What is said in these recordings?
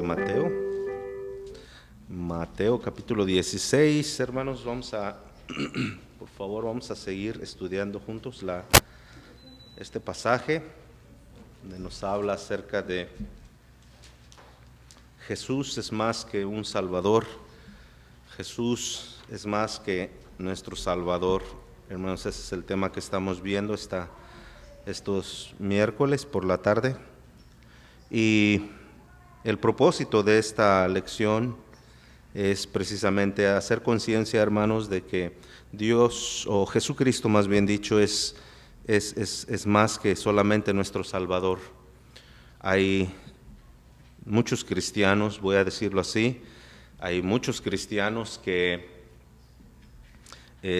Mateo. Mateo capítulo 16, hermanos, por favor, vamos a seguir estudiando juntos este pasaje donde nos habla acerca de Jesús es más que un Salvador. Jesús es más que nuestro Salvador. Hermanos, ese es el tema que estamos viendo estos miércoles por la tarde. Y el propósito de esta lección es precisamente hacer conciencia, hermanos, de que Dios, o Jesucristo más bien dicho, es más que solamente nuestro Salvador. Hay muchos cristianos, voy a decirlo así, hay muchos cristianos que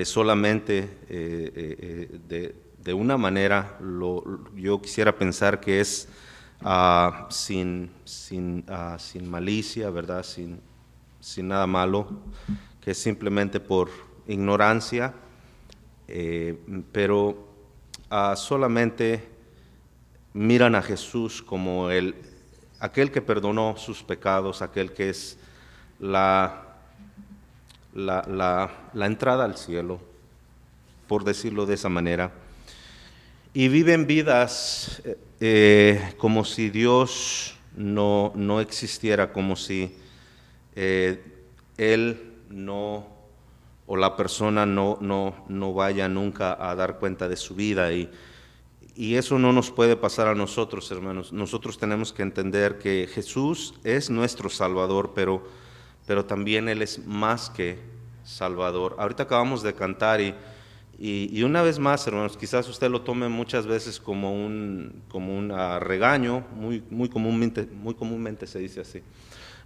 solamente de una manera, yo quisiera pensar que es sin malicia, ¿verdad? Sin nada malo, que es simplemente por ignorancia, pero solamente miran a Jesús como aquel que perdonó sus pecados, aquel que es la entrada al cielo, por decirlo de esa manera, y viven vidas como si Dios no existiera, como si Él no, o la persona no vaya nunca a dar cuenta de su vida, y eso no nos puede pasar a nosotros, hermanos. Nosotros tenemos que entender que Jesús es nuestro Salvador, pero también Él es más que Salvador. Ahorita acabamos de cantar y una vez más, hermanos, quizás usted lo tome muchas veces como un regaño, muy comúnmente se dice así,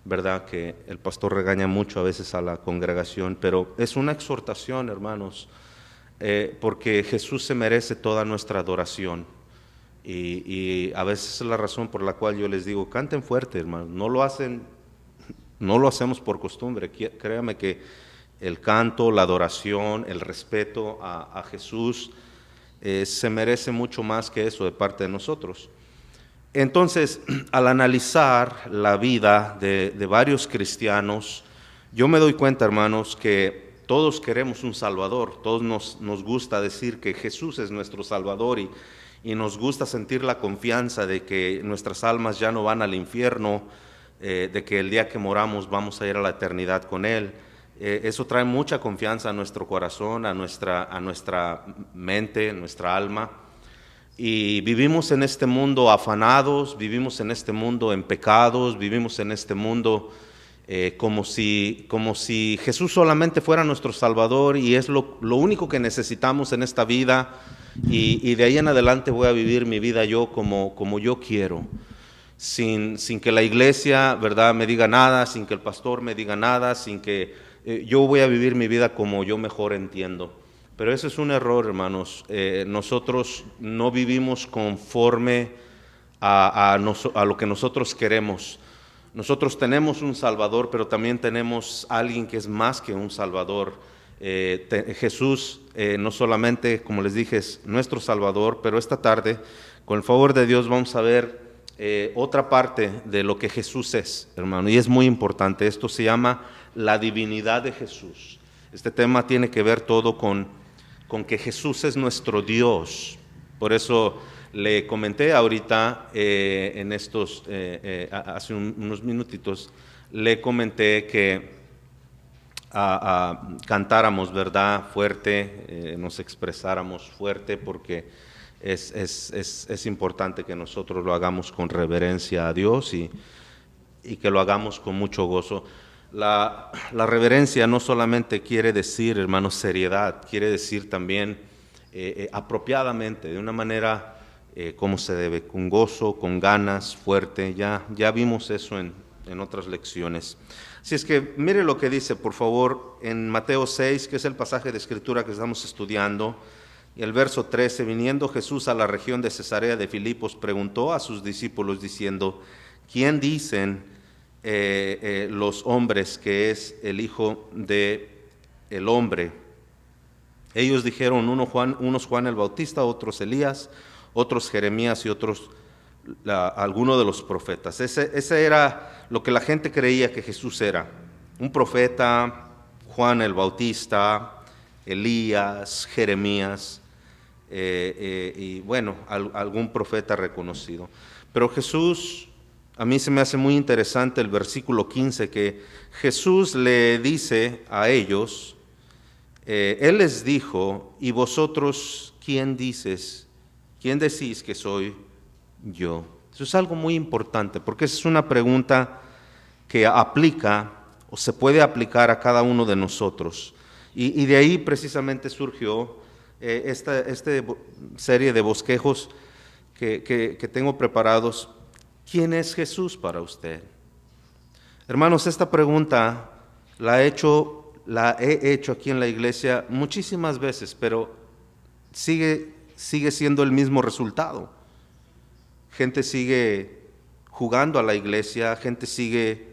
¿verdad? Que el pastor regaña mucho a veces a la congregación, pero es una exhortación, hermanos, porque Jesús se merece toda nuestra adoración. Y a veces es la razón por la cual yo les digo, canten fuerte, hermanos. No lo hacemos por costumbre. Créame que el canto, la adoración, el respeto a Jesús se merece mucho más que eso de parte de nosotros. Entonces, al analizar la vida de varios cristianos, yo me doy cuenta, hermanos, que todos queremos un Salvador. Todos nos gusta decir que Jesús es nuestro Salvador y nos gusta sentir la confianza de que nuestras almas ya no van al infierno, de que el día que moramos vamos a ir a la eternidad con Él. Eso trae mucha confianza a nuestro corazón, a nuestra mente, a nuestra alma. Y vivimos en este mundo afanados, vivimos en este mundo en pecados, vivimos en este mundo como si Jesús solamente fuera nuestro Salvador y es lo único que necesitamos en esta vida, y de ahí en adelante voy a vivir mi vida yo como yo quiero, sin que la iglesia, ¿verdad?, me diga nada, sin que el pastor me diga nada, sin que yo voy a vivir mi vida como yo mejor entiendo. Pero eso es un error, hermanos. Nosotros no vivimos conforme a lo que nosotros queremos. Nosotros tenemos un Salvador, pero también tenemos alguien que es más que un Salvador. Jesús no solamente, como les dije, es nuestro Salvador, pero esta tarde, con el favor de Dios, vamos a ver otra parte de lo que Jesús es, hermano, y es muy importante. Esto se llama la divinidad de Jesús. Este tema tiene que ver todo con que Jesús es nuestro Dios. Por eso le comenté ahorita, hace unos minutitos, le comenté que cantáramos, ¿verdad?, fuerte, nos expresáramos fuerte, porque es importante que nosotros lo hagamos con reverencia a Dios y que lo hagamos con mucho gozo. La reverencia no solamente quiere decir, hermanos, seriedad, quiere decir también apropiadamente, de una manera como se debe, con gozo, con ganas, fuerte. Ya vimos eso en otras lecciones. Así es que mire lo que dice, por favor, en Mateo 6, que es el pasaje de escritura que estamos estudiando, y el verso 13, viniendo Jesús a la región de Cesarea de Filipos, preguntó a sus discípulos diciendo, ¿quién dicen los hombres que es el Hijo del Hombre? Ellos dijeron, unos Juan el Bautista, otros Elías, otros Jeremías y otros alguno de los profetas. Ese era lo que la gente creía que Jesús era. Un profeta, Juan el Bautista, Elías, Jeremías, y bueno, algún profeta reconocido. Pero Jesús, a mí se me hace muy interesante el versículo 15, que Jesús le dice a ellos, Él les dijo, ¿y vosotros quién decís que soy yo? Eso es algo muy importante, porque esa es una pregunta que aplica o se puede aplicar a cada uno de nosotros. Y de ahí precisamente surgió esta serie de bosquejos que tengo preparados. ¿Quién es Jesús para usted? Hermanos, esta pregunta la he hecho aquí en la iglesia muchísimas veces, pero sigue siendo el mismo resultado. Gente sigue jugando a la iglesia, gente sigue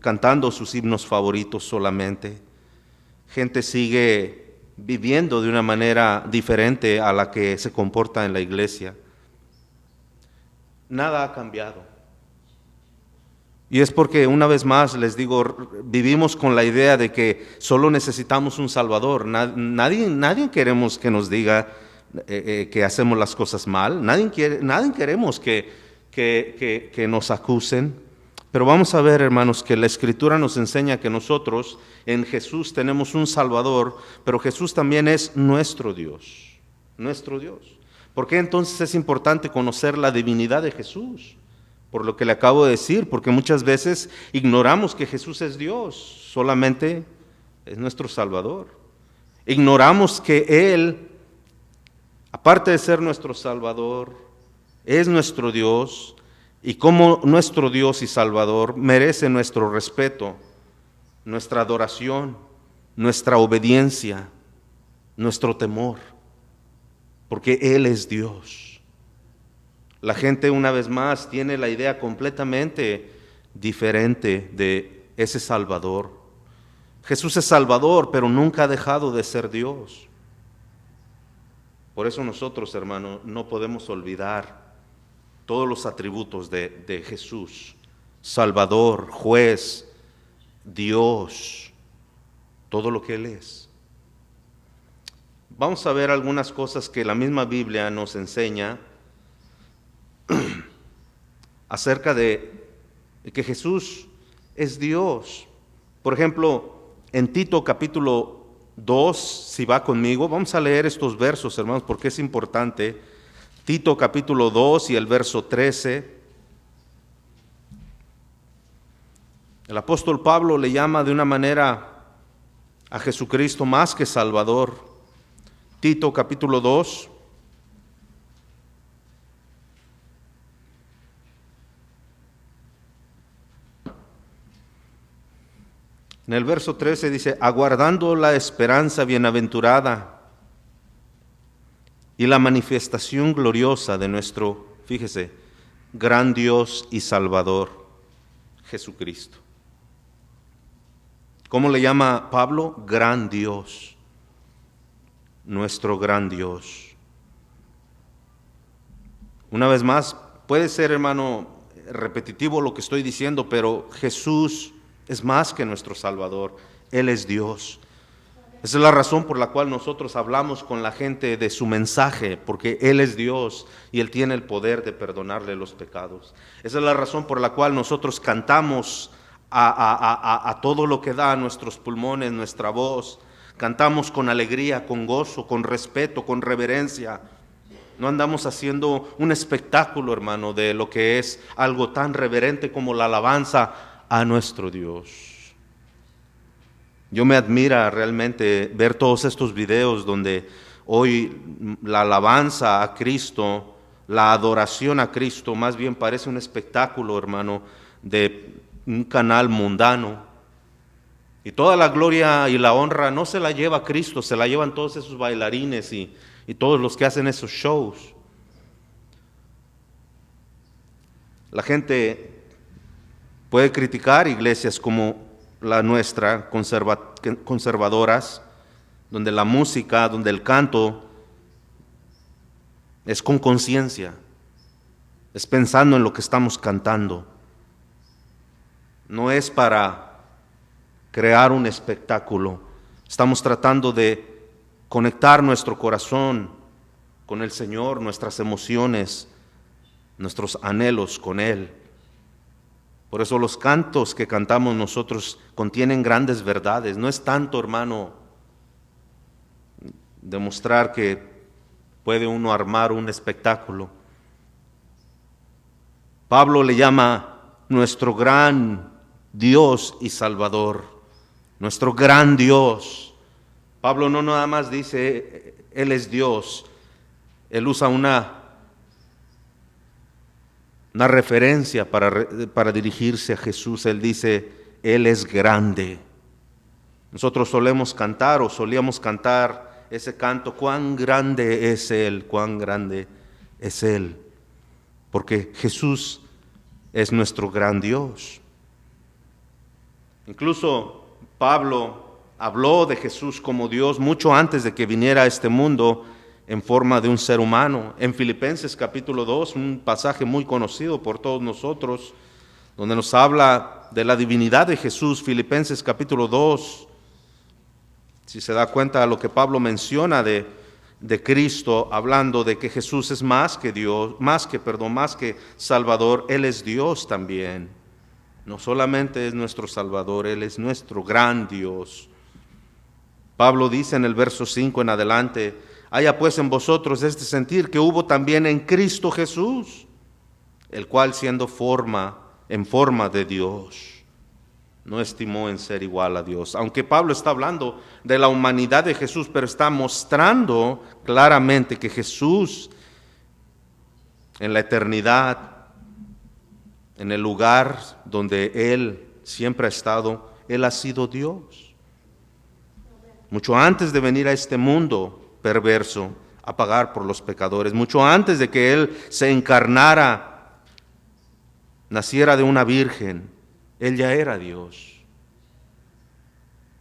cantando sus himnos favoritos solamente, gente sigue viviendo de una manera diferente a la que se comporta en la iglesia. Nada ha cambiado. Y es porque, una vez más, les digo, vivimos con la idea de que solo necesitamos un Salvador. Nadie queremos que nos diga que hacemos las cosas mal. Nadie queremos que nos acusen. Pero vamos a ver, hermanos, que la Escritura nos enseña que nosotros en Jesús tenemos un Salvador, pero Jesús también es nuestro Dios. Nuestro Dios. ¿Por qué entonces es importante conocer la divinidad de Jesús? Por lo que le acabo de decir, porque muchas veces ignoramos que Jesús es Dios, solamente es nuestro Salvador. Ignoramos que Él, aparte de ser nuestro Salvador, es nuestro Dios, y como nuestro Dios y Salvador merece nuestro respeto, nuestra adoración, nuestra obediencia, nuestro temor, porque Él es Dios. La gente, una vez más, tiene la idea completamente diferente de ese Salvador. Jesús es Salvador, pero nunca ha dejado de ser Dios. Por eso nosotros, hermano, no podemos olvidar todos los atributos de Jesús: Salvador, juez, Dios, todo lo que Él es. Vamos a ver algunas cosas que la misma Biblia nos enseña acerca de que Jesús es Dios. Por ejemplo, en Tito capítulo 2, si va conmigo, vamos a leer estos versos, hermanos, porque es importante. Tito capítulo 2 y el verso 13. El apóstol Pablo le llama de una manera a Jesucristo más que Salvador. Tito capítulo 2. En el verso 13 dice, aguardando la esperanza bienaventurada y la manifestación gloriosa de nuestro, fíjese, gran Dios y Salvador, Jesucristo. ¿Cómo le llama Pablo? Gran Dios, nuestro gran Dios. Una vez más, puede ser, hermano, repetitivo lo que estoy diciendo, pero Jesús es más que nuestro Salvador. Él es Dios. Esa es la razón por la cual nosotros hablamos con la gente de su mensaje, porque Él es Dios y Él tiene el poder de perdonarle los pecados. Esa es la razón por la cual nosotros cantamos a todo lo que da nuestros pulmones, nuestra voz. Cantamos con alegría, con gozo, con respeto, con reverencia. No andamos haciendo un espectáculo, hermano, de lo que es algo tan reverente como la alabanza a nuestro Dios. Yo me admira realmente ver todos estos videos donde hoy la alabanza a Cristo, la adoración a Cristo, más bien parece un espectáculo, hermano, de un canal mundano. Y toda la gloria y la honra no se la lleva Cristo, se la llevan todos esos bailarines y todos los que hacen esos shows. La gente puede criticar iglesias como la nuestra, conservadoras, donde la música, donde el canto es con conciencia, es pensando en lo que estamos cantando. no es para crear un espectáculo. Estamos tratando de conectar nuestro corazón con el Señor, nuestras emociones, nuestros anhelos con Él. Por eso los cantos que cantamos nosotros contienen grandes verdades. No es tanto, hermano, demostrar que puede uno armar un espectáculo. Pablo le llama nuestro gran Dios y Salvador, nuestro gran Dios. Pablo no nada más dice, Él es Dios. Él usa una referencia para dirigirse a Jesús. Él dice, Él es grande. Nosotros solíamos cantar ese canto, cuán grande es Él, cuán grande es Él. Porque Jesús es nuestro gran Dios. Incluso Pablo habló de Jesús como Dios mucho antes de que viniera a este mundo en forma de un ser humano. En Filipenses capítulo 2, un pasaje muy conocido por todos nosotros, donde nos habla de la divinidad de Jesús. Filipenses capítulo 2, si se da cuenta de lo que Pablo menciona de Cristo, hablando de que Jesús es más que Dios, más que Salvador, Él es Dios también. No solamente es nuestro Salvador, Él es nuestro gran Dios. Pablo dice en el verso 5 en adelante, haya pues en vosotros este sentir que hubo también en Cristo Jesús, el cual siendo en forma de Dios, no estimó en ser igual a Dios. Aunque Pablo está hablando de la humanidad de Jesús, pero está mostrando claramente que Jesús en la eternidad, en el lugar donde Él siempre ha estado, Él ha sido Dios. Mucho antes de venir a este mundo perverso a pagar por los pecadores, mucho antes de que Él se encarnara, naciera de una virgen, Él ya era Dios.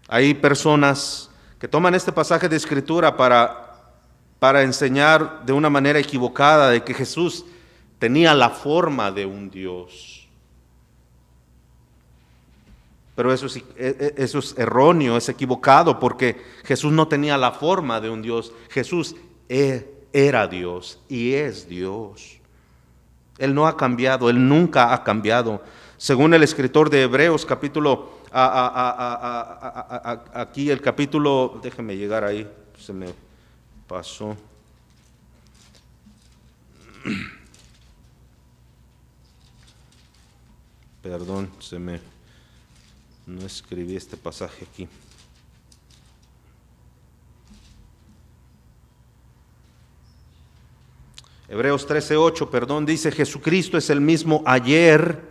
Hay personas que toman este pasaje de Escritura para enseñar de una manera equivocada de que Jesús tenía la forma de un Dios. Pero eso es erróneo, es equivocado, porque Jesús no tenía la forma de un Dios. Jesús era Dios y es Dios. Él no ha cambiado, Él nunca ha cambiado. Según el escritor de Hebreos, aquí el capítulo, déjeme llegar ahí, se me pasó. Perdón, no escribí este pasaje aquí. Hebreos 13:8, dice, Jesucristo es el mismo ayer,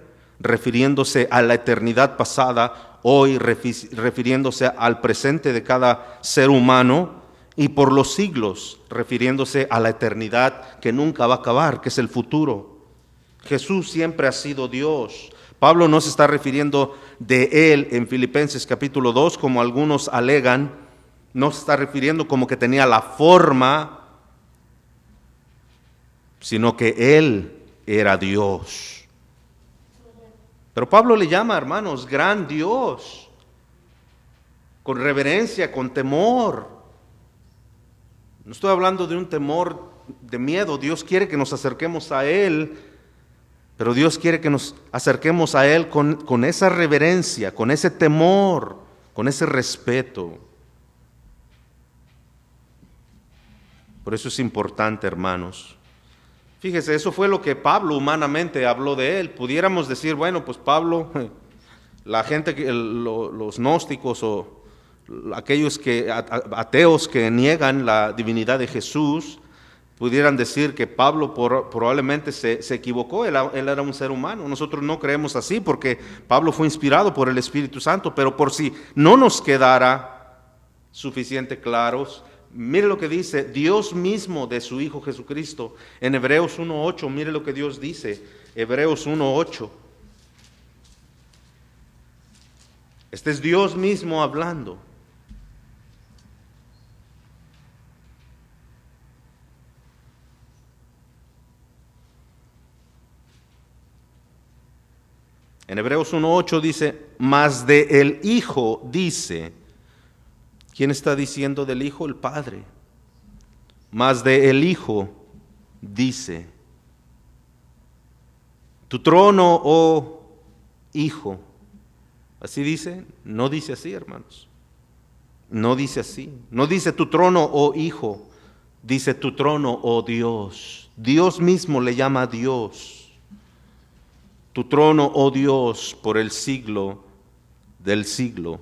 refiriéndose a la eternidad pasada, hoy refiriéndose al presente de cada ser humano, y por los siglos, refiriéndose a la eternidad que nunca va a acabar, que es el futuro. Jesús siempre ha sido Dios. Pablo no se está refiriendo de Él en Filipenses capítulo 2, como algunos alegan, no se está refiriendo como que tenía la forma, sino que Él era Dios. Pero Pablo le llama, hermanos, gran Dios, con reverencia, con temor. No estoy hablando de un temor de miedo. Dios quiere que nos acerquemos a Él, pero Dios quiere que nos acerquemos a Él con esa reverencia, con ese temor, con ese respeto. Por eso es importante, hermanos. Fíjese, eso fue lo que Pablo humanamente habló de Él. Pudiéramos decir, bueno, pues Pablo, la gente, los gnósticos o aquellos ateos que niegan la divinidad de Jesús, pudieran decir que Pablo probablemente se equivocó, él era un ser humano. Nosotros no creemos así porque Pablo fue inspirado por el Espíritu Santo, pero por si no nos quedara suficiente claros, mire lo que dice Dios mismo de su Hijo Jesucristo en Hebreos 1:8. Mire lo que Dios dice, Hebreos 1:8. Este es Dios mismo hablando. En Hebreos 1:8 dice, mas de el Hijo dice. ¿Quién está diciendo del Hijo? El Padre. Mas de el Hijo dice, tu trono, oh Hijo. ¿Así dice? No dice así, hermanos. No dice así. No dice tu trono, oh Hijo. Dice tu trono, oh Dios. Dios mismo le llama Dios. Tu trono, oh Dios, por el siglo del siglo.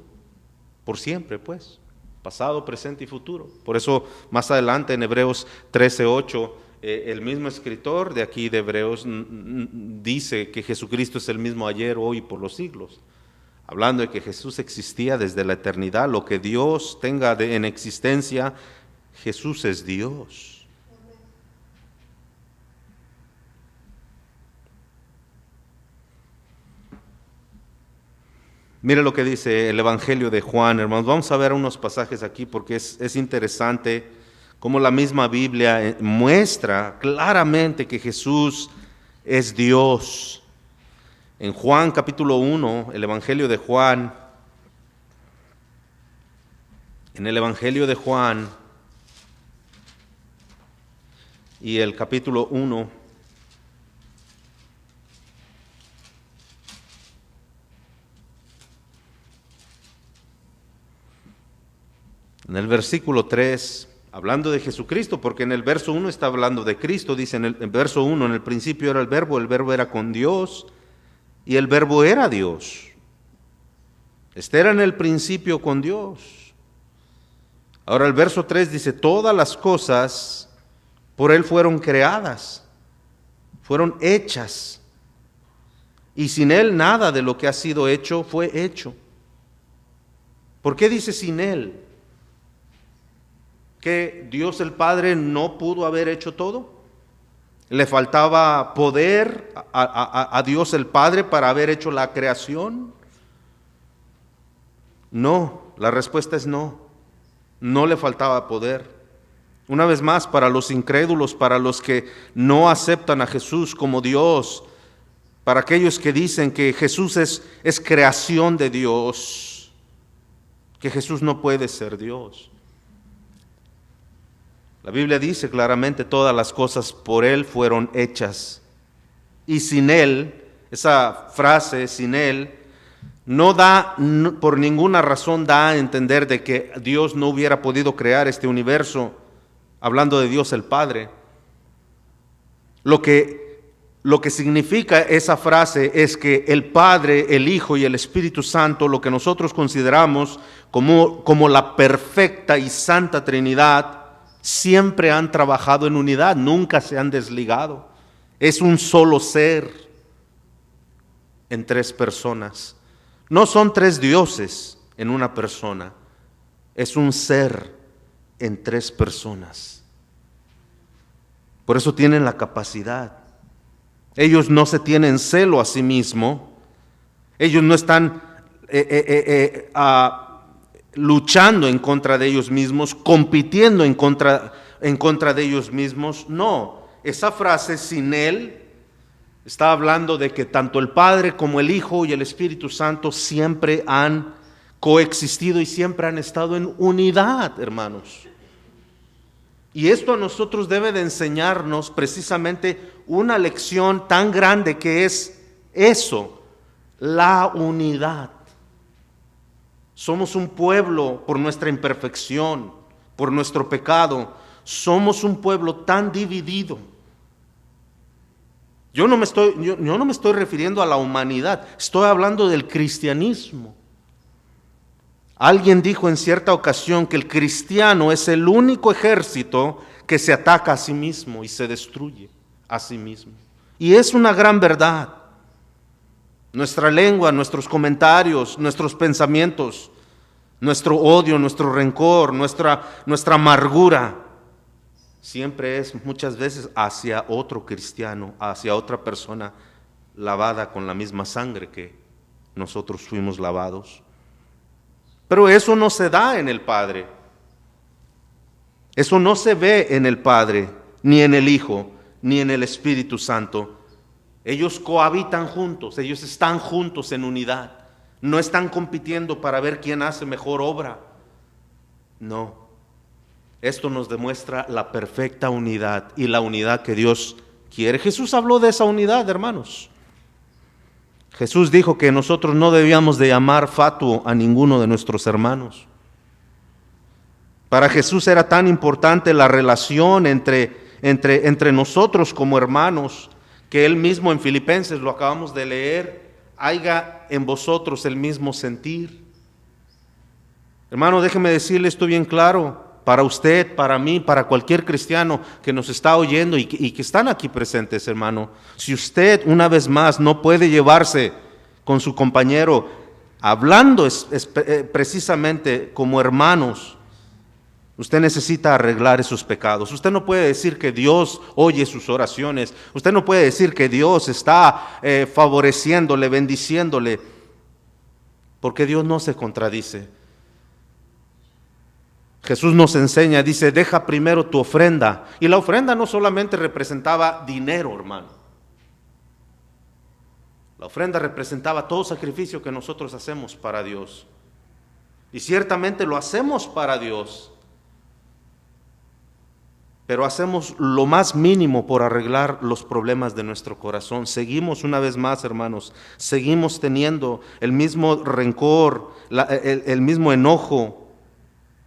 Por siempre, pues. Pasado, presente y futuro. Por eso, más adelante en Hebreos 13:8, el mismo escritor de aquí de Hebreos dice que Jesucristo es el mismo ayer, hoy y por los siglos. Hablando de que Jesús existía desde la eternidad, lo que Dios tenga en existencia, Jesús es Dios. Mire lo que dice el Evangelio de Juan, hermanos. Vamos a ver unos pasajes aquí porque es interesante cómo la misma Biblia muestra claramente que Jesús es Dios. En Juan capítulo 1, el Evangelio de Juan, en el Evangelio de Juan y el capítulo 1, en el versículo 3, hablando de Jesucristo, porque en el verso 1 está hablando de Cristo, dice en el verso 1, en el principio era el verbo era con Dios, y el verbo era Dios. Este era en el principio con Dios. Ahora el verso 3 dice, todas las cosas por Él fueron creadas, fueron hechas, y sin Él nada de lo que ha sido hecho fue hecho. ¿Por qué dice sin Él? ¿Que Dios el Padre no pudo haber hecho todo? ¿Le faltaba poder a Dios el Padre para haber hecho la creación? No, la respuesta es no. No le faltaba poder. Una vez más, para los incrédulos, para los que no aceptan a Jesús como Dios, para aquellos que dicen que Jesús es creación de Dios, que Jesús no puede ser Dios. La Biblia dice claramente, todas las cosas por Él fueron hechas. Y sin Él, esa frase, sin Él, no da, por ninguna razón da a entender de que Dios no hubiera podido crear este universo, hablando de Dios el Padre. Lo que significa esa frase es que el Padre, el Hijo y el Espíritu Santo, lo que nosotros consideramos como la perfecta y santa Trinidad, siempre han trabajado en unidad, nunca se han desligado. Es un solo ser en tres personas. No son tres dioses en una persona, es un ser en tres personas. Por eso tienen la capacidad. Ellos no se tienen celo a sí mismos, ellos no están luchando en contra de ellos mismos, compitiendo en contra de ellos mismos. No, esa frase sin Él está hablando de que tanto el Padre como el Hijo y el Espíritu Santo siempre han coexistido y siempre han estado en unidad, hermanos. Y esto a nosotros debe de enseñarnos precisamente una lección tan grande que es eso, la unidad. Somos un pueblo por nuestra imperfección, por nuestro pecado. Somos un pueblo tan dividido. Yo no me estoy refiriendo a la humanidad, estoy hablando del cristianismo. Alguien dijo en cierta ocasión que el cristiano es el único ejército que se ataca a sí mismo y se destruye a sí mismo. Y es una gran verdad. Nuestra lengua, nuestros comentarios, nuestros pensamientos, nuestro odio, nuestro rencor, nuestra amargura, siempre es muchas veces hacia otro cristiano, hacia otra persona lavada con la misma sangre que nosotros fuimos lavados. Pero eso no se da en el Padre. Eso no se ve en el Padre, ni en el Hijo, ni en el Espíritu Santo. Ellos cohabitan juntos, ellos están juntos en unidad. No están compitiendo para ver quién hace mejor obra. No. Esto nos demuestra la perfecta unidad y la unidad que Dios quiere. Jesús habló de esa unidad, hermanos. Jesús dijo que nosotros no debíamos de llamar fatuo a ninguno de nuestros hermanos. Para Jesús era tan importante la relación entre nosotros como hermanos, que Él mismo en Filipenses, lo acabamos de leer, haya en vosotros el mismo sentir. Hermano, déjeme decirle esto bien claro, para usted, para mí, para cualquier cristiano que nos está oyendo y que están aquí presentes, hermano. Si usted una vez más no puede llevarse con su compañero, hablando precisamente como hermanos, usted necesita arreglar esos pecados. Usted no puede decir que Dios oye sus oraciones. Usted no puede decir que Dios está favoreciéndole, bendiciéndole, porque Dios no se contradice. Jesús nos enseña, dice, deja primero tu ofrenda. Y la ofrenda no solamente representaba dinero, hermano. La ofrenda representaba todo sacrificio que nosotros hacemos para Dios. Y ciertamente lo hacemos para Dios. Pero hacemos lo más mínimo por arreglar los problemas de nuestro corazón. Seguimos una vez más, hermanos, seguimos teniendo el mismo rencor, el mismo enojo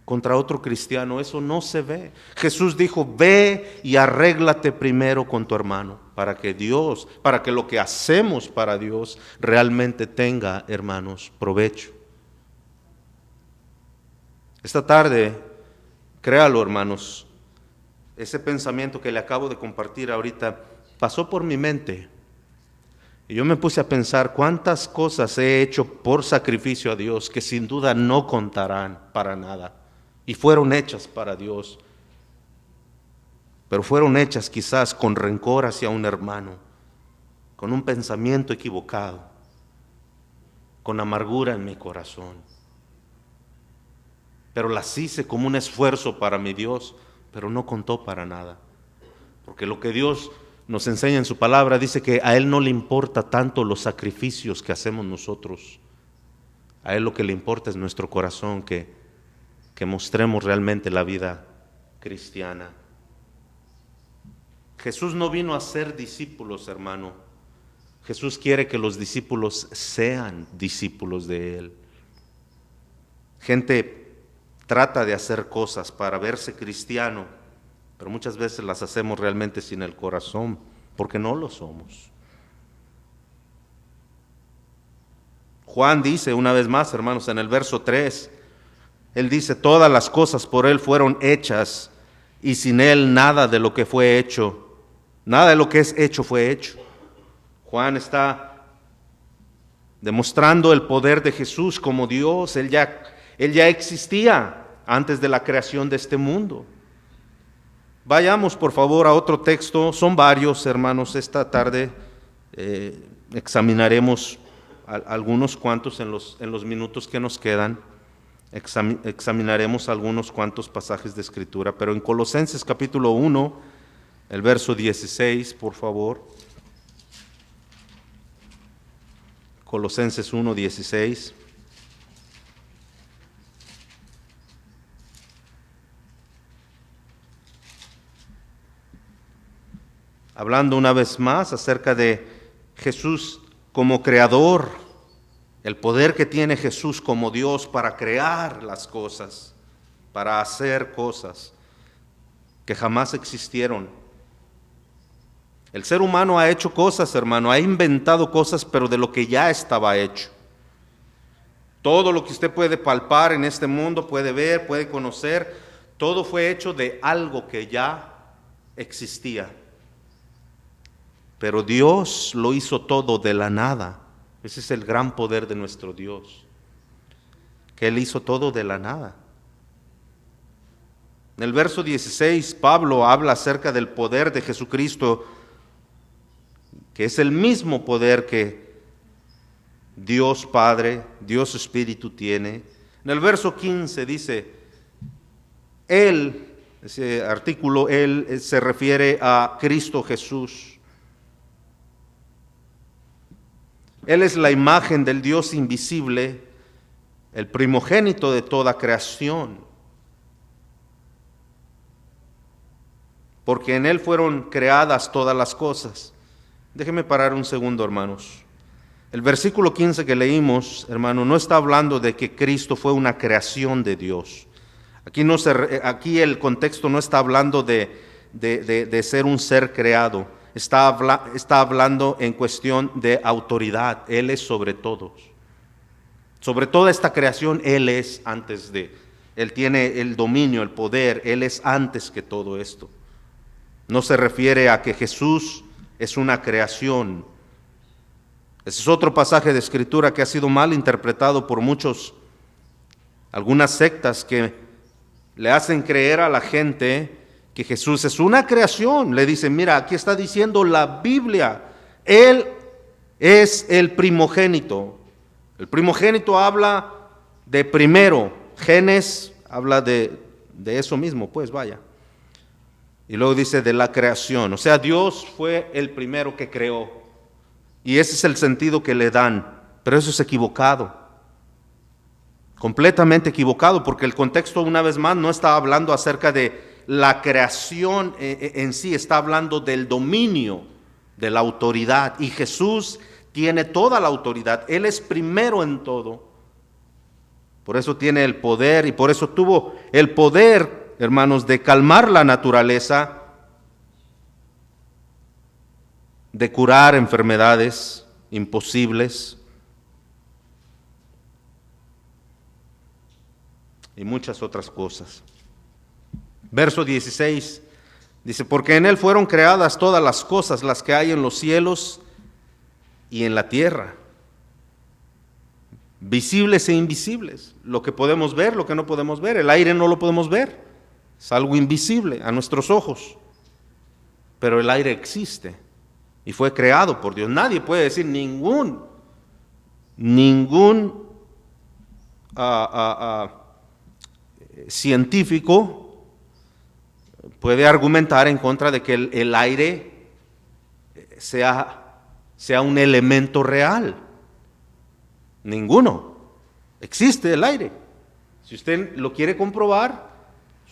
contra otro cristiano. Eso no se ve. Jesús dijo, ve y arréglate primero con tu hermano, para que lo que hacemos para Dios realmente tenga, hermanos, provecho. Esta tarde, créalo, hermanos, ese pensamiento que le acabo de compartir ahorita pasó por mi mente. Y yo me puse a pensar cuántas cosas he hecho por sacrificio a Dios que sin duda no contarán para nada. Y fueron hechas para Dios. Pero fueron hechas quizás con rencor hacia un hermano, con un pensamiento equivocado, con amargura en mi corazón. Pero las hice como un esfuerzo para mi Dios, pero no contó para nada. Porque lo que Dios nos enseña en su palabra dice que a Él no le importa tanto los sacrificios que hacemos nosotros. A Él lo que le importa es nuestro corazón, que mostremos realmente la vida cristiana. Jesús no vino a ser discípulos, hermano. Jesús quiere que los discípulos sean discípulos de Él. Gente trata de hacer cosas para verse cristiano, pero muchas veces las hacemos realmente sin el corazón, porque no lo somos. Juan dice una vez más, hermanos, en el verso 3, él dice, todas las cosas por Él fueron hechas, y sin Él nada de lo que fue hecho, nada de lo que es hecho fue hecho. Juan está demostrando el poder de Jesús como Dios. Él ya existía antes de la creación de este mundo. Vayamos por favor a otro texto, son varios, hermanos, esta tarde examinaremos algunos cuantos en los minutos que nos quedan. Examinaremos algunos cuantos pasajes de Escritura, pero en Colosenses capítulo 1, el verso 16, por favor. Colosenses 1, 16. Hablando una vez más acerca de Jesús como creador, el poder que tiene Jesús como Dios para crear las cosas, para hacer cosas que jamás existieron. El ser humano ha hecho cosas, hermano, ha inventado cosas, pero de lo que ya estaba hecho. Todo lo que usted puede palpar en este mundo, puede ver, puede conocer, todo fue hecho de algo que ya existía. Pero Dios lo hizo todo de la nada. Ese es el gran poder de nuestro Dios, que Él hizo todo de la nada. En el verso 16, Pablo habla acerca del poder de Jesucristo, que es el mismo poder que Dios Padre, Dios Espíritu tiene. En el verso 15 dice, Él, ese artículo, Él se refiere a Cristo Jesús. Él es la imagen del Dios invisible, el primogénito de toda creación. Porque en Él fueron creadas todas las cosas. Déjenme parar un segundo, hermanos. El versículo 15 que leímos, hermano, no está hablando de que Cristo fue una creación de Dios. Aquí el contexto no está hablando de ser un ser creado. Está hablando en cuestión de autoridad. Él es sobre todos. Sobre toda esta creación, Él es antes de. Él tiene el dominio, el poder. Él es antes que todo esto. No se refiere a que Jesús es una creación. Ese es otro pasaje de Escritura que ha sido mal interpretado por algunas sectas que le hacen creer a la gente que Jesús es una creación. Le dicen, mira, aquí está diciendo la Biblia, Él es el primogénito. El primogénito habla de primero, Génesis habla de eso mismo, pues vaya. Y luego dice de la creación, o sea, Dios fue el primero que creó. Y ese es el sentido que le dan, pero eso es equivocado. Completamente equivocado, porque el contexto, una vez más, no está hablando acerca de la creación en sí, está hablando del dominio, de la autoridad. Y Jesús tiene toda la autoridad, Él es primero en todo. Por eso tiene el poder y por eso tuvo el poder, hermanos, de calmar la naturaleza, de curar enfermedades imposibles y muchas otras cosas. Verso 16 dice, porque en Él fueron creadas todas las cosas, las que hay en los cielos y en la tierra, visibles e invisibles, lo que podemos ver, lo que no podemos ver. El aire no lo podemos ver, es algo invisible a nuestros ojos, pero el aire existe y fue creado por Dios. Nadie puede decir, ningún científico puede argumentar en contra de que el aire sea un elemento real. Ninguno. Existe el aire. Si usted lo quiere comprobar,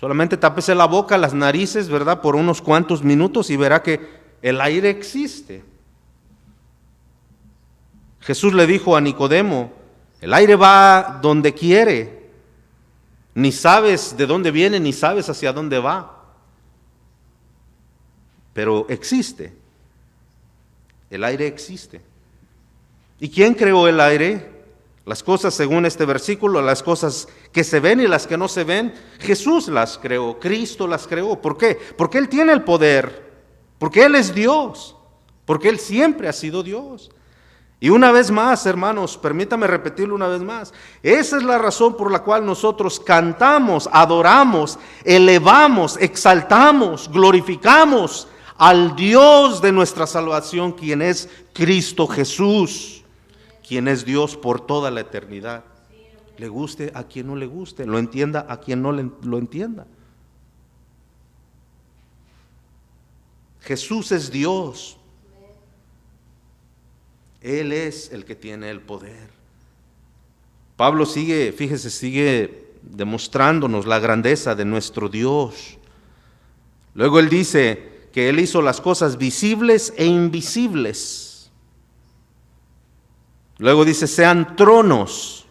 solamente tápese la boca, las narices, ¿verdad?, por unos cuantos minutos y verá que el aire existe. Jesús le dijo a Nicodemo, el aire va donde quiere, ni sabes de dónde viene, ni sabes hacia dónde va, pero existe. El aire existe. ¿Y quién creó el aire? Las cosas, según este versículo, las cosas que se ven y las que no se ven, Jesús las creó, Cristo las creó. ¿Por qué? Porque Él tiene el poder, porque Él es Dios, porque Él siempre ha sido Dios. Y una vez más, hermanos, permítame repetirlo una vez más, esa es la razón por la cual nosotros cantamos, adoramos, elevamos, exaltamos, glorificamos al Dios de nuestra salvación, quien es Cristo Jesús, quien es Dios por toda la eternidad. Le guste a quien no le guste, lo entienda a quien no lo entienda. Jesús es Dios. Él es el que tiene el poder. Pablo sigue demostrándonos la grandeza de nuestro Dios. Luego él dice que Él hizo las cosas visibles e invisibles. Luego dice, sean tronos,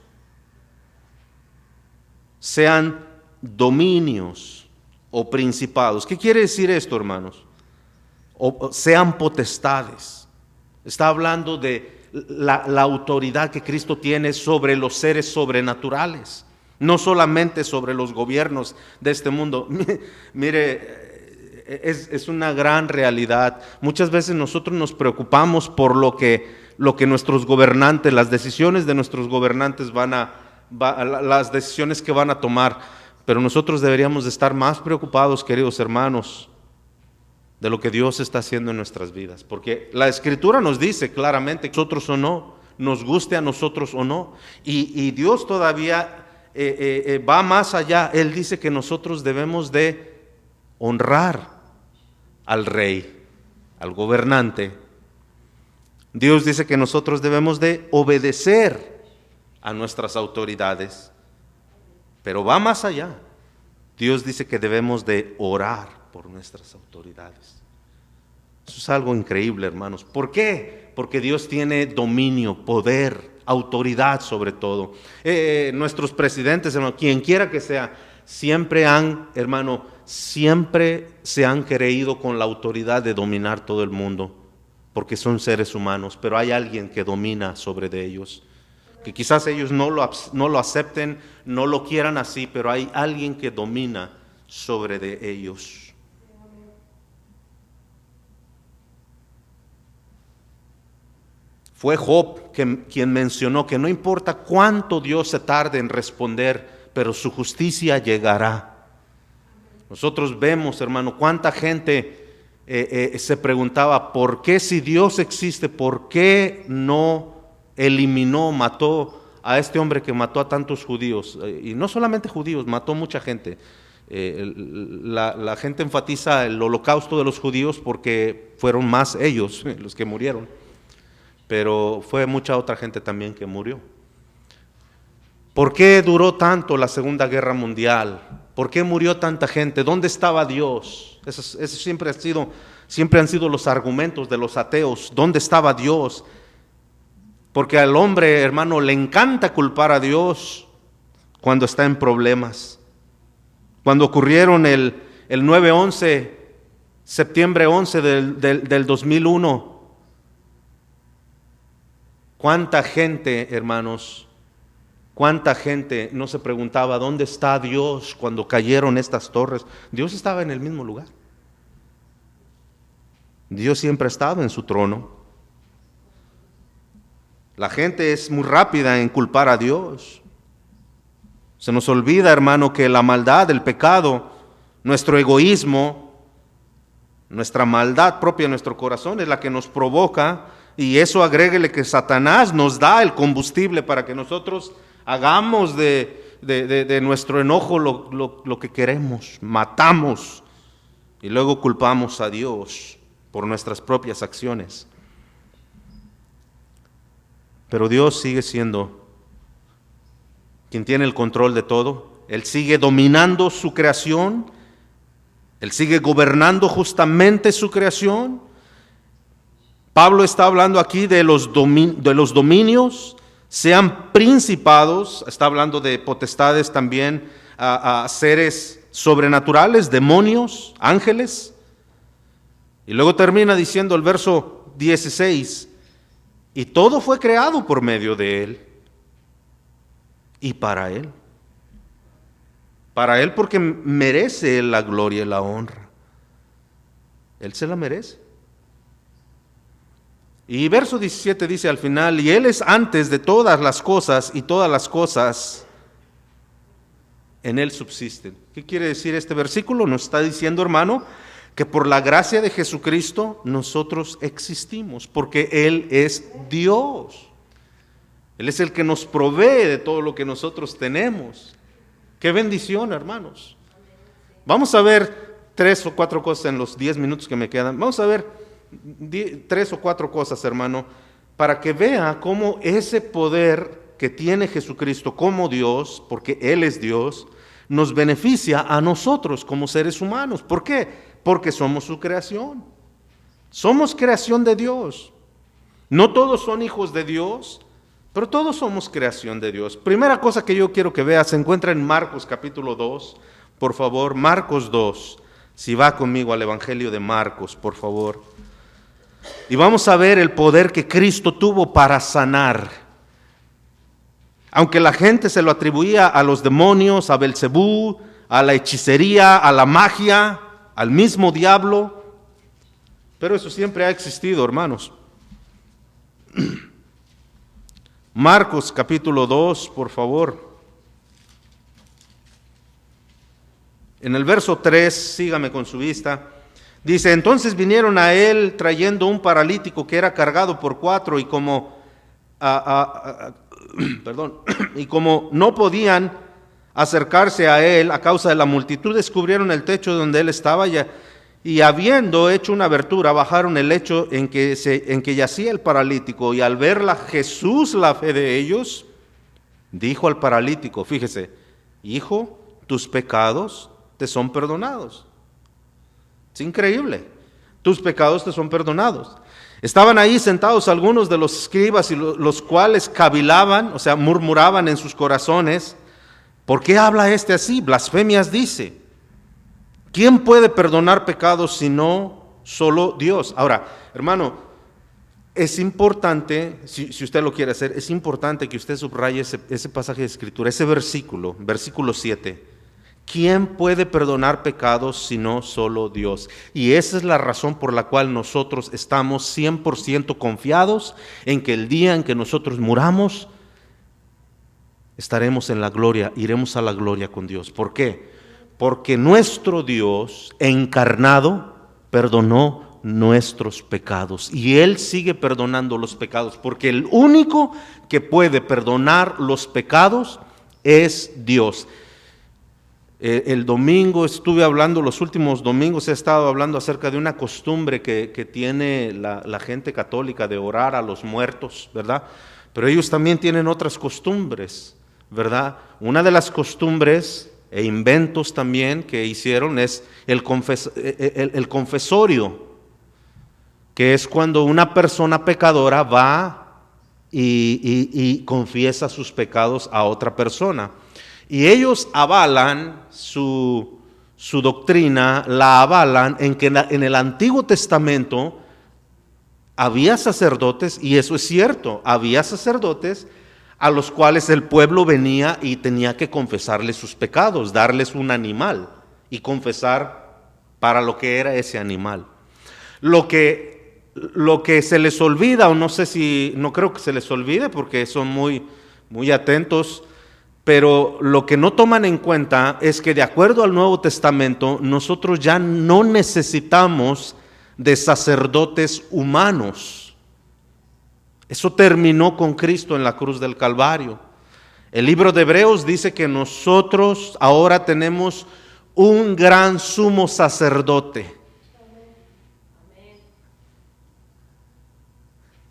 sean dominios o principados. ¿Qué quiere decir esto, hermanos? O sean potestades. Está hablando de la autoridad que Cristo tiene sobre los seres sobrenaturales, no solamente sobre los gobiernos de este mundo. Mire, es una gran realidad. Muchas veces nosotros nos preocupamos por lo que nuestros gobernantes, las decisiones de nuestros gobernantes las decisiones que van a tomar, pero nosotros deberíamos de estar más preocupados, queridos hermanos, de lo que Dios está haciendo en nuestras vidas, porque la Escritura nos dice claramente, nosotros o no, nos guste a nosotros o no, y Dios todavía va más allá. Él dice que nosotros debemos de honrar al rey, al gobernante, Dios dice que nosotros debemos de obedecer a nuestras autoridades, pero va más allá. Dios dice que debemos de orar por nuestras autoridades. Eso es algo increíble, hermanos. ¿Por qué? Porque Dios tiene dominio, poder, autoridad sobre todo. Nuestros presidentes, hermano, quien quiera que sea, siempre se han creído con la autoridad de dominar todo el mundo, porque son seres humanos, pero hay alguien que domina sobre de ellos, que quizás ellos no lo acepten, no lo quieran así, pero hay alguien que domina sobre de ellos. Fue Job quien mencionó que no importa cuánto Dios se tarde en responder, pero su justicia llegará. Nosotros vemos, hermano, cuánta gente se preguntaba, ¿por qué si Dios existe, por qué no eliminó, mató a este hombre que mató a tantos judíos? Y no solamente judíos, mató mucha gente. La gente enfatiza el holocausto de los judíos porque fueron más ellos los que murieron, pero fue mucha otra gente también que murió. ¿Por qué duró tanto la Segunda Guerra Mundial? ¿Por qué murió tanta gente? ¿Dónde estaba Dios? Esos siempre han sido los argumentos de los ateos. ¿Dónde estaba Dios? Porque al hombre, hermano, le encanta culpar a Dios cuando está en problemas. Cuando ocurrieron el 9/11, septiembre 11 del 2001, ¿cuánta gente, hermanos? ¿Cuánta gente no se preguntaba dónde está Dios cuando cayeron estas torres? Dios estaba en el mismo lugar. Dios siempre ha estado en su trono. La gente es muy rápida en culpar a Dios. Se nos olvida, hermano, que la maldad, el pecado, nuestro egoísmo, nuestra maldad propia en nuestro corazón es la que nos provoca, y eso agréguele que Satanás nos da el combustible para que nosotros hagamos de nuestro enojo lo que queremos, matamos y luego culpamos a Dios por nuestras propias acciones. Pero Dios sigue siendo quien tiene el control de todo. Él sigue dominando su creación, Él sigue gobernando justamente su creación. Pablo está hablando aquí de los dominios, sean principados, está hablando de potestades también, a seres sobrenaturales, demonios, ángeles. Y luego termina diciendo el verso 16, y todo fue creado por medio de Él y para Él. Para Él porque merece la gloria y la honra. Él se la merece. Y verso 17 dice al final, y Él es antes de todas las cosas, y todas las cosas en Él subsisten. ¿Qué quiere decir este versículo? Nos está diciendo, hermano, que por la gracia de Jesucristo nosotros existimos, porque Él es Dios. Él es el que nos provee de todo lo que nosotros tenemos. ¡Qué bendición, hermanos! Vamos a ver 3 o 4 cosas en los 10 minutos que me quedan. Vamos a ver 3 o 4 cosas, hermano, para que vea cómo ese poder que tiene Jesucristo como Dios, porque Él es Dios, nos beneficia a nosotros como seres humanos. ¿Por qué? Porque somos su creación. Somos creación de Dios. No todos son hijos de Dios, pero todos somos creación de Dios. Primera cosa que yo quiero que vea, se encuentra en Marcos capítulo 2. Por favor, Marcos 2. Si va conmigo al Evangelio de Marcos, por favor. Y vamos a ver el poder que Cristo tuvo para sanar. Aunque la gente se lo atribuía a los demonios, a Belcebú, a la hechicería, a la magia, al mismo diablo, pero eso siempre ha existido, hermanos. Marcos capítulo 2, por favor. En el verso 3, sígame con su vista. Dice, entonces vinieron a él trayendo un paralítico que era cargado por 4 y como no podían acercarse a él a causa de la multitud, descubrieron el techo donde él estaba Y habiendo hecho una abertura, bajaron el lecho en que yacía el paralítico, y al verla Jesús la fe de ellos, dijo al paralítico, fíjese, hijo, tus pecados te son perdonados. Es increíble, tus pecados te son perdonados. Estaban ahí sentados algunos de los escribas, y los cuales cavilaban, o sea, murmuraban en sus corazones, ¿por qué habla este así? Blasfemias dice. ¿Quién puede perdonar pecados sino solo Dios? Ahora, hermano, es importante, si usted lo quiere hacer, es importante que usted subraye ese pasaje de Escritura, ese versículo 7. ¿Quién puede perdonar pecados sino solo Dios? Y esa es la razón por la cual nosotros estamos 100% confiados en que el día en que nosotros muramos, estaremos en la gloria, iremos a la gloria con Dios. ¿Por qué? Porque nuestro Dios encarnado perdonó nuestros pecados, y Él sigue perdonando los pecados, porque el único que puede perdonar los pecados es Dios. El domingo estuve hablando, los últimos domingos he estado hablando acerca de una costumbre que tiene la gente católica de orar a los muertos, ¿verdad? Pero ellos también tienen otras costumbres, ¿verdad? Una de las costumbres e inventos también que hicieron es el confesorio, que es cuando una persona pecadora va y confiesa sus pecados a otra persona. Y ellos avalan su doctrina, la avalan en que en el Antiguo Testamento había sacerdotes, y eso es cierto, había sacerdotes a los cuales el pueblo venía y tenía que confesarles sus pecados, darles un animal y confesar para lo que era ese animal. Lo que se les olvida, o no sé si, no creo que se les olvide porque son muy atentos, pero lo que no toman en cuenta es que de acuerdo al Nuevo Testamento, nosotros ya no necesitamos de sacerdotes humanos. Eso terminó con Cristo en la cruz del Calvario. El libro de Hebreos dice que nosotros ahora tenemos un gran sumo sacerdote.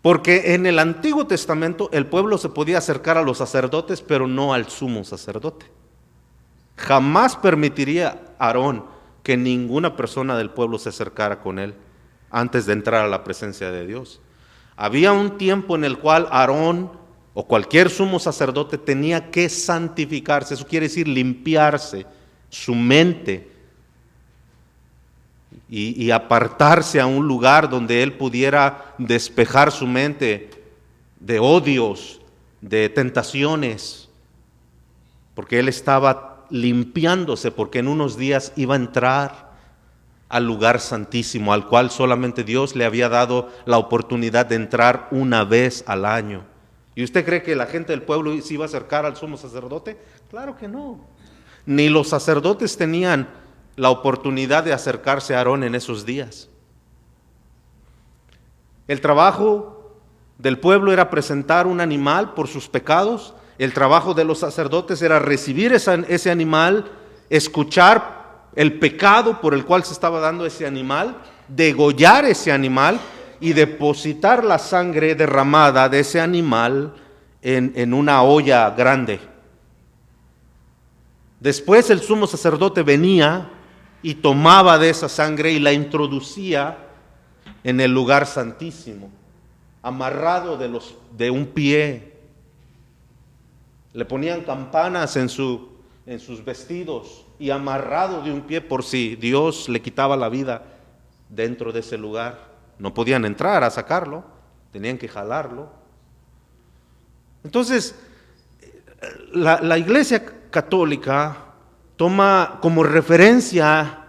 Porque en el Antiguo Testamento el pueblo se podía acercar a los sacerdotes, pero no al sumo sacerdote. Jamás permitiría Aarón que ninguna persona del pueblo se acercara con él antes de entrar a la presencia de Dios. Había un tiempo en el cual Aarón o cualquier sumo sacerdote tenía que santificarse, eso quiere decir limpiarse su mente y apartarse a un lugar donde él pudiera despejar su mente de odios, de tentaciones, porque él estaba limpiándose, porque en unos días iba a entrar al lugar santísimo, al cual solamente Dios le había dado la oportunidad de entrar una vez al año. ¿Y usted cree que la gente del pueblo se iba a acercar al sumo sacerdote? Claro que no. Ni los sacerdotes tenían la oportunidad de acercarse a Aarón en esos días. El trabajo del pueblo era presentar un animal por sus pecados. El trabajo de los sacerdotes era recibir ese animal, escuchar el pecado por el cual se estaba dando ese animal, degollar ese animal y depositar la sangre derramada de ese animal en una olla grande. Después el sumo sacerdote venía y tomaba de esa sangre y la introducía en el lugar santísimo, amarrado de un pie. Le ponían campanas en sus vestidos y amarrado de un pie por si Dios le quitaba la vida dentro de ese lugar. No podían entrar a sacarlo, tenían que jalarlo. Entonces, la Iglesia Católica toma como referencia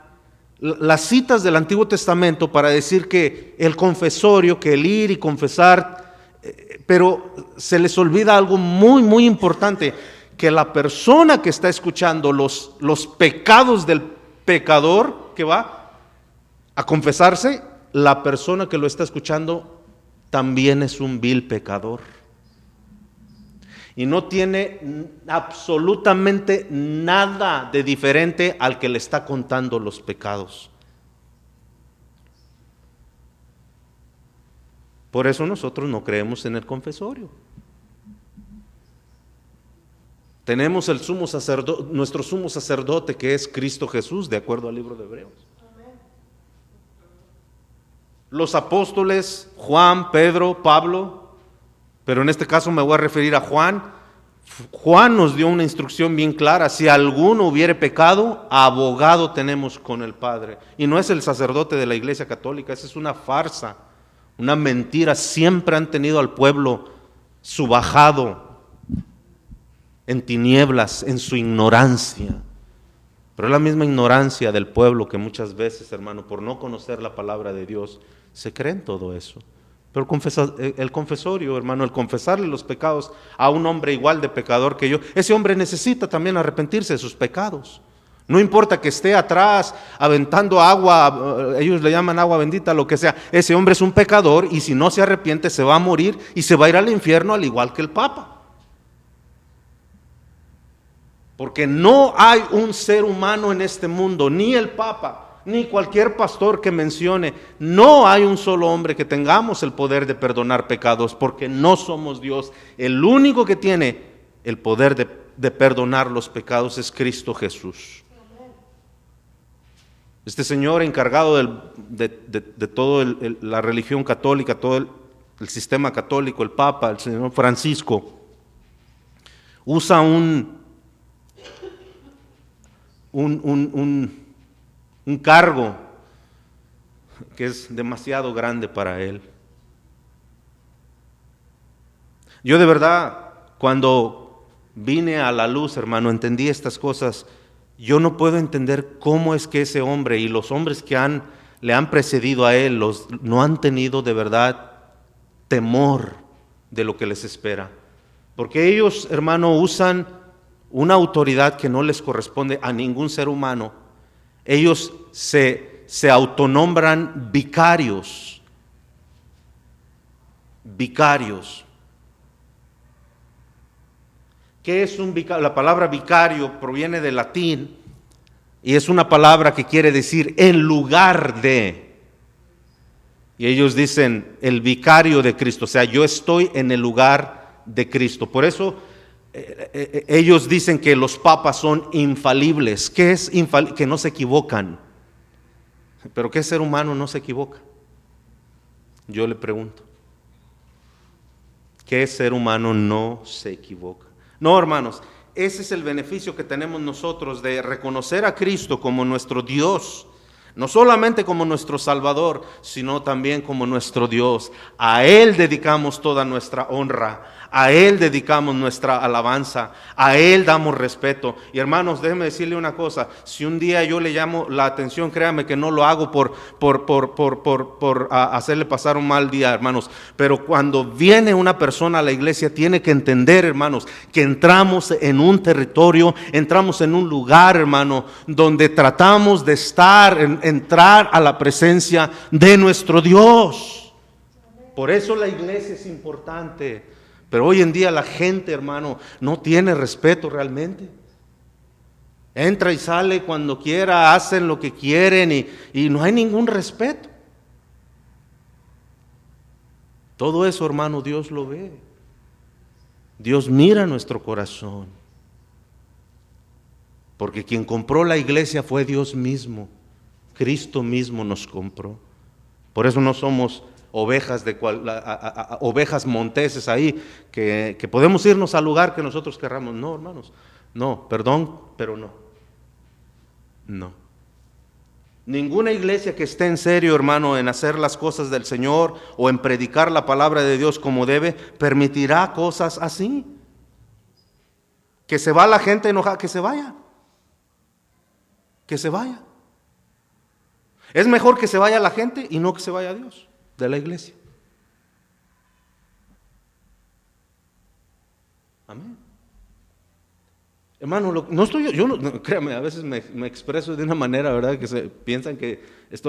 las citas del Antiguo Testamento para decir que el confesorio, que el ir y confesar, pero se les olvida algo muy importante, que la persona que está escuchando los pecados del pecador que va a confesarse, la persona que lo está escuchando también es un vil pecador. Y no tiene absolutamente nada de diferente al que le está contando los pecados. Por eso nosotros no creemos en el confesorio. Tenemos el sumo sacerdote, nuestro sumo sacerdote, que es Cristo Jesús, de acuerdo al libro de Hebreos. Los apóstoles, Juan, Pedro, Pablo, pero en este caso me voy a referir a Juan. Juan nos dio una instrucción bien clara: si alguno hubiere pecado, abogado tenemos con el Padre. Y no es el sacerdote de la Iglesia Católica, esa es una farsa, una mentira. Siempre han tenido al pueblo subajado en tinieblas, en su ignorancia. Pero es la misma ignorancia del pueblo que muchas veces, hermano, por no conocer la palabra de Dios, se creen todo eso. Pero el confesorio, hermano, el confesarle los pecados a un hombre igual de pecador que yo, ese hombre necesita también arrepentirse de sus pecados. No importa que esté atrás aventando agua, ellos le llaman agua bendita, lo que sea. Ese hombre es un pecador, y si no se arrepiente se va a morir y se va a ir al infierno, al igual que el Papa. Porque no hay un ser humano en este mundo, ni el Papa, ni cualquier pastor que mencione, no hay un solo hombre que tengamos el poder de perdonar pecados, porque no somos Dios. El único que tiene el poder de perdonar los pecados es Cristo Jesús. Este señor encargado de toda la religión católica, todo el sistema católico, el Papa, el señor Francisco, usa un cargo que es demasiado grande para él. Yo de verdad, cuando vine a la luz, hermano, entendí estas cosas. Yo no puedo entender cómo es que ese hombre y los hombres que le han precedido a él no han tenido de verdad temor de lo que les espera. Porque ellos, hermano, usan una autoridad que no les corresponde a ningún ser humano. Ellos se autonombran vicarios. Vicarios. ¿Qué es un vicario? La palabra vicario proviene del latín y es una palabra que quiere decir en lugar de. Y ellos dicen el vicario de Cristo, o sea, yo estoy en el lugar de Cristo. Por eso ellos dicen que los papas son infalibles. ¿Qué es infalible? Que no se equivocan. Pero ¿qué ser humano no se equivoca? Yo le pregunto, ¿qué ser humano no se equivoca? No, hermanos, ese es el beneficio que tenemos nosotros de reconocer a Cristo como nuestro Dios. No solamente como nuestro Salvador, sino también como nuestro Dios. A Él dedicamos toda nuestra honra, a Él dedicamos nuestra alabanza, a Él damos respeto. Y hermanos, déjenme decirle una cosa: si un día yo le llamo la atención, créame que no lo hago por hacerle pasar un mal día, hermanos. Pero cuando viene una persona a la iglesia, tiene que entender, hermanos, que entramos en un territorio, entramos en un lugar, hermano, donde tratamos de entrar a la presencia de nuestro Dios. Por eso la iglesia es importante. Pero hoy en día la gente, hermano, no tiene respeto realmente. Entra y sale cuando quiera, hacen lo que quieren y no hay ningún respeto. Todo eso, hermano, Dios lo ve. Dios mira nuestro corazón. Porque quien compró la iglesia fue Dios mismo. Cristo mismo nos compró. Por eso no somos ovejas ovejas monteses ahí, que podemos irnos al lugar que nosotros querramos. No, hermanos, no, perdón, pero no. No. Ninguna iglesia que esté en serio, hermano, en hacer las cosas del Señor o en predicar la palabra de Dios como debe, permitirá cosas así. Que se va la gente enojada, que se vaya. Que se vaya. Es mejor que se vaya la gente y no que se vaya Dios de la iglesia. Amén. Hermano, créame, a veces me expreso de una manera, ¿verdad? Que se piensan que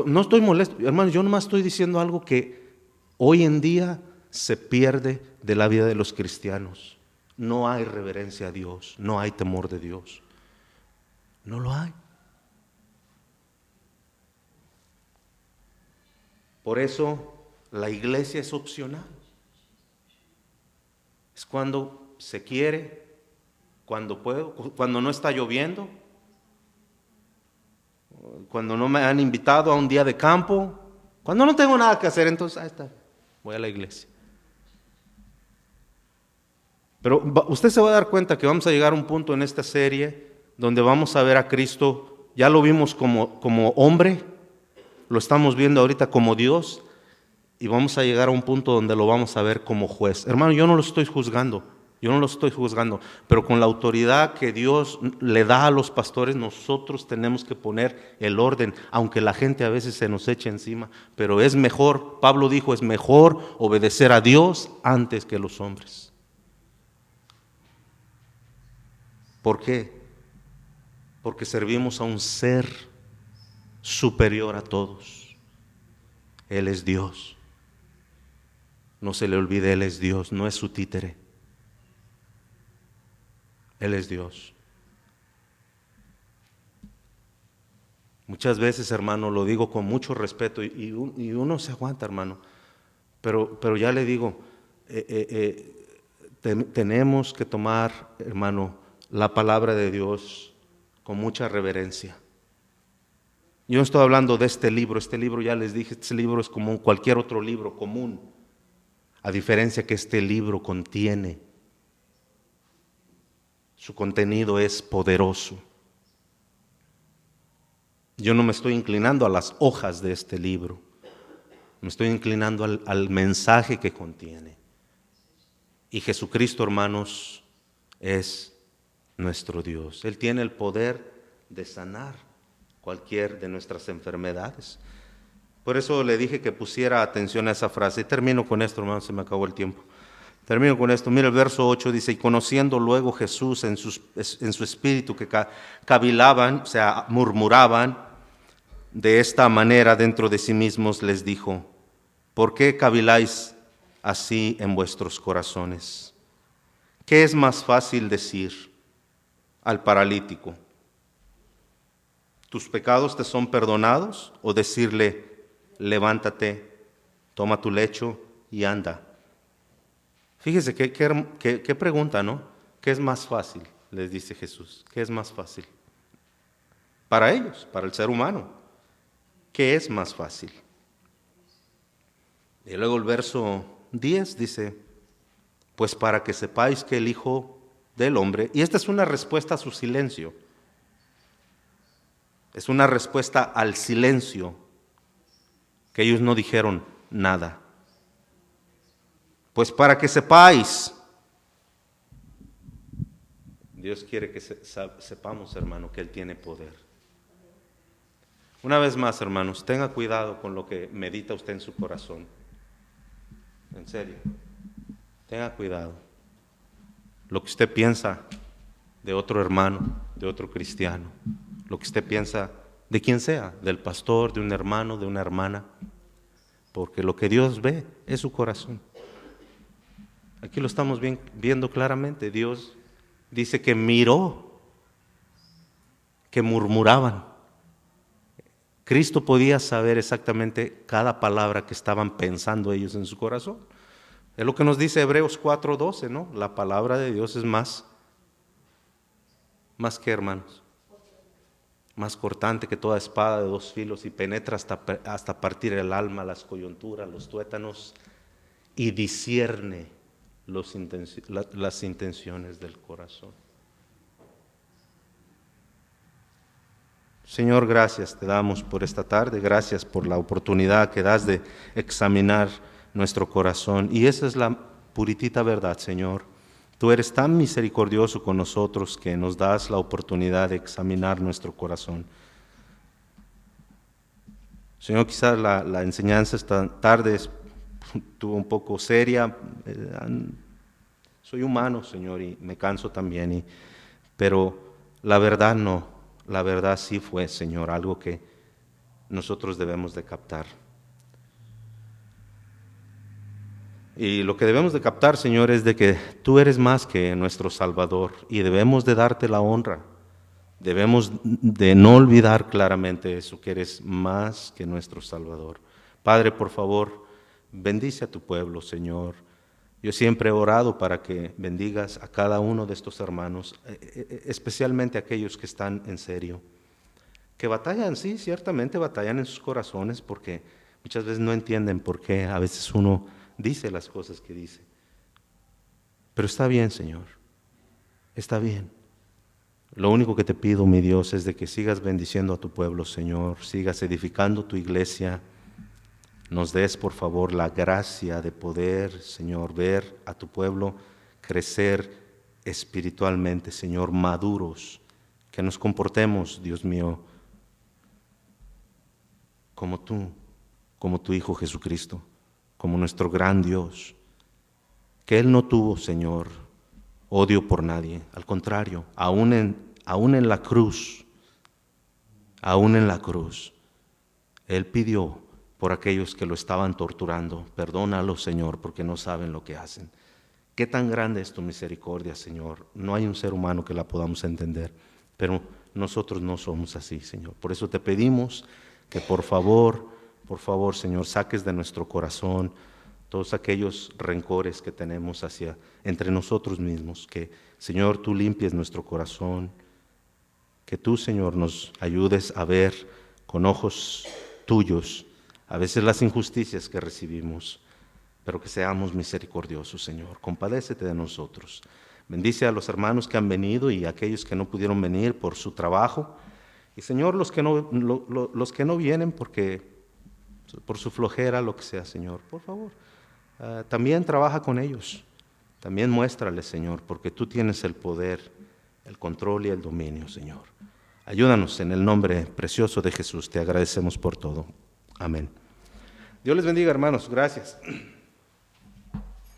no estoy molesto. Hermano, yo nomás estoy diciendo algo que hoy en día se pierde de la vida de los cristianos. No hay reverencia a Dios, no hay temor de Dios. No lo hay. Por eso, La iglesia es opcional. Es cuando se quiere, cuando puedo, cuando no está lloviendo, cuando no me han invitado a un día de campo, cuando no tengo nada que hacer, entonces ahí está, voy a la iglesia. Pero usted se va a dar cuenta que vamos a llegar a un punto en esta serie donde vamos a ver a Cristo, ya lo vimos como hombre, lo estamos viendo ahorita como Dios, y vamos a llegar a un punto donde lo vamos a ver como juez. Hermano, yo no lo estoy juzgando, pero con la autoridad que Dios le da a los pastores, nosotros tenemos que poner el orden, aunque la gente a veces se nos eche encima, pero es mejor, Pablo dijo, es mejor obedecer a Dios antes que a los hombres. ¿Por qué? Porque servimos a un ser superior a todos. Él es Dios. No se le olvide, Él es Dios, no es su títere. Él es Dios. Muchas veces, hermano, lo digo con mucho respeto y uno se aguanta, hermano, pero ya le digo, tenemos que tomar, hermano, la palabra de Dios con mucha reverencia. Yo no estoy hablando de este libro ya les dije, este libro es como cualquier otro libro común, a diferencia que este libro contiene, su contenido es poderoso. Yo no me estoy inclinando a las hojas de este libro, me estoy inclinando al mensaje que contiene. Y Jesucristo, hermanos, es nuestro Dios. Él tiene el poder de sanar cualquier de nuestras enfermedades. Por eso le dije que pusiera atención a esa frase. Y termino con esto, hermano, se me acabó el tiempo. Termino con esto. Mira el verso 8, dice, y conociendo luego Jesús en su espíritu que cavilaban, o sea, murmuraban de esta manera dentro de sí mismos, les dijo, ¿por qué caviláis así en vuestros corazones? ¿Qué es más fácil decir al paralítico, tus pecados te son perdonados, o decirle, levántate, toma tu lecho y anda? Fíjese qué pregunta, ¿no? ¿Qué es más fácil? Les dice Jesús. ¿Qué es más fácil? Para ellos, para el ser humano. ¿Qué es más fácil? Y luego el verso 10 dice, pues para que sepáis que el Hijo del Hombre, y esta es una respuesta a su silencio, es una respuesta al silencio, que ellos no dijeron nada. Pues para que sepáis, Dios quiere que sepamos, hermano, que Él tiene poder. Una vez más, hermanos, tenga cuidado con lo que medita usted en su corazón. En serio, tenga cuidado. Lo que usted piensa de otro hermano, de otro cristiano, lo que usted piensa de quien sea, del pastor, de un hermano, de una hermana, porque lo que Dios ve es su corazón. Aquí lo estamos viendo claramente. Dios dice que miró, que murmuraban. Cristo podía saber exactamente cada palabra que estaban pensando ellos en su corazón. Es lo que nos dice Hebreos 4:12, ¿no? La palabra de Dios es más que, hermanos, más cortante que toda espada de dos filos y penetra hasta partir el alma, las coyunturas, los tuétanos, y discierne las intenciones del corazón. Señor, gracias te damos por esta tarde, gracias por la oportunidad que das de examinar nuestro corazón. Y esa es la puritita verdad, Señor. Tú eres tan misericordioso con nosotros que nos das la oportunidad de examinar nuestro corazón. Señor, quizás la enseñanza esta tarde estuvo un poco seria. Soy humano, Señor, y me canso también, pero la verdad no. La verdad sí fue, Señor, algo que nosotros debemos de captar. Y lo que debemos de captar, Señor, es de que tú eres más que nuestro Salvador y debemos de darte la honra. Debemos de no olvidar claramente eso, que eres más que nuestro Salvador. Padre, por favor, bendice a tu pueblo, Señor. Yo siempre he orado para que bendigas a cada uno de estos hermanos, especialmente aquellos que están en serio, que batallan, sí, ciertamente batallan en sus corazones porque muchas veces no entienden por qué a veces uno dice las cosas que dice. Pero está bien, Señor, está bien. Lo único que te pido, mi Dios, es de que sigas bendiciendo a tu pueblo, Señor, sigas edificando tu iglesia. Nos des, por favor, la gracia de poder, Señor, ver a tu pueblo crecer espiritualmente, Señor, maduros, que nos comportemos, Dios mío, como tú, como tu Hijo Jesucristo, como nuestro gran Dios, que Él no tuvo, Señor, odio por nadie, al contrario, aún en la cruz, Él pidió por aquellos que lo estaban torturando, perdónalo, Señor, porque no saben lo que hacen. Qué tan grande es tu misericordia, Señor. No hay un ser humano que la podamos entender, pero nosotros no somos así, Señor. Por eso te pedimos que por favor, Señor, saques de nuestro corazón todos aquellos rencores que tenemos entre nosotros mismos, que, Señor, tú limpies nuestro corazón, que tú, Señor, nos ayudes a ver con ojos tuyos a veces las injusticias que recibimos, pero que seamos misericordiosos, Señor. Compadécete de nosotros. Bendice a los hermanos que han venido y a aquellos que no pudieron venir por su trabajo. Y, Señor, los que no vienen por su flojera, lo que sea, Señor, por favor, también trabaja con ellos. También muéstrales, Señor, porque tú tienes el poder, el control y el dominio, Señor. Ayúdanos en el nombre precioso de Jesús. Te agradecemos por todo. Amén. Dios les bendiga, hermanos. Gracias.